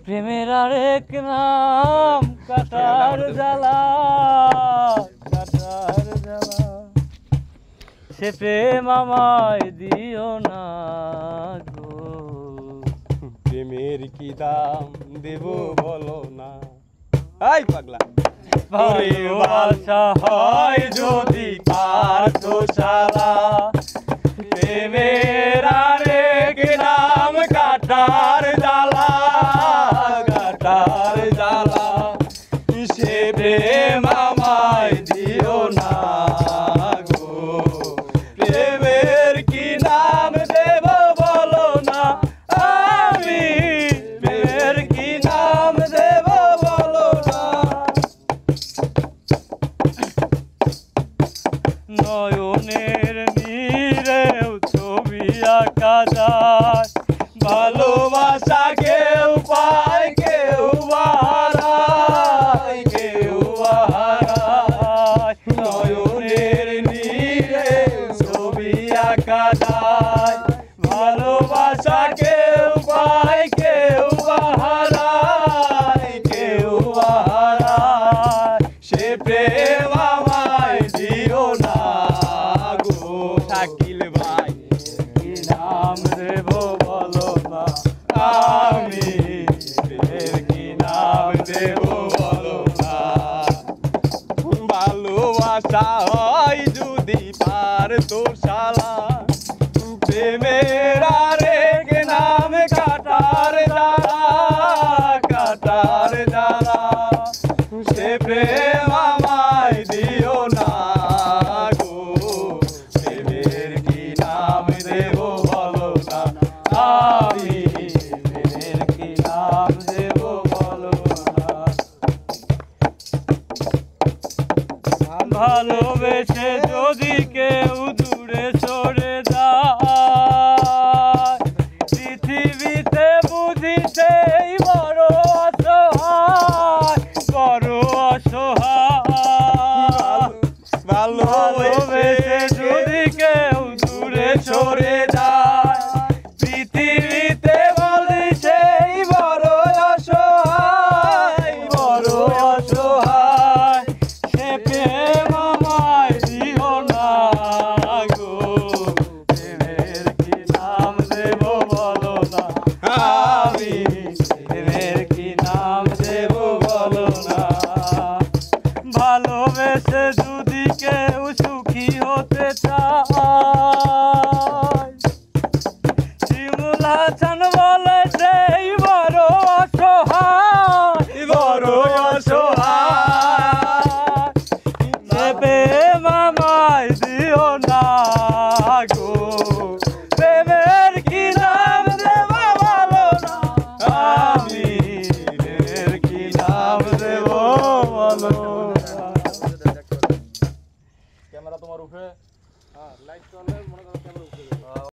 প্রেমের আরেক নাম কাটার জ্বালা, কাটার জ্বালা, সে প্রেম আমায় দিও না গো। প্রেমের কি দাম দেব বলো না। এই পাগলা ভালোবাসা হয় যদি পার্থশালা, প্রেমের আরেক নাম কাটার জ্বালা, কাটার জ্বালা, সে প্রেম আমায় দিও না গো। প্রেমের কি নাম দেব বলো না, আমি প্রেমের কি নাম দেব বলো না। নয়নের নীরেও ছবি আঁকা যায়, ভালোবাসা কেউ পায় কেউ হারায়, কেউ হারায়। নয়নের নীরে ছবি আঁকা যায়, ভালোবাসা কেউ পায় কেউ হারায়, কেউ হারায়, সে প্রেম আমায় দিও না গো। শাকিল ভাই কি নাম দেব বলো না, আমি প্রেমের কি নাম দেব বলো না। ভালোবাসা হয় যদি পার্থশালা, প্রেমের আরেক নাম কাটার জ্বালা, কাটার জ্বালা, সে প্রেম আমায় দিও না গো। প্রেমের কি নাম দেব বলো না, আমি প্রেমের কি নাম দেব বলো না। ভালোবেসে যদি কেউ দূরে সরে যায়, পৃথিবীতে বুঝি সেই বড় অসহায়, বড় অসহায়। ভালোবেসে যদি কেউ দূরে সরে যায়, পৃথিবীতে বলি সেই বড় অসহায়, বড় অসহায়, সে প্রেম আমায় দিও না গো। প্রেমের কি নাম দেব বলো না, আমি প্রেমের কি নাম দেব বলো না। ভালোবেসে যদি কেউ সুখী হতে চায়, শিমুল হাসান বলে সেই বড় অসহায়, বড় অসহায়, সে প্রেম আমায় দিও না গো। প্রেমের কি নাম দেব বলো না, আমি প্রেমের কি নাম দেব বলো।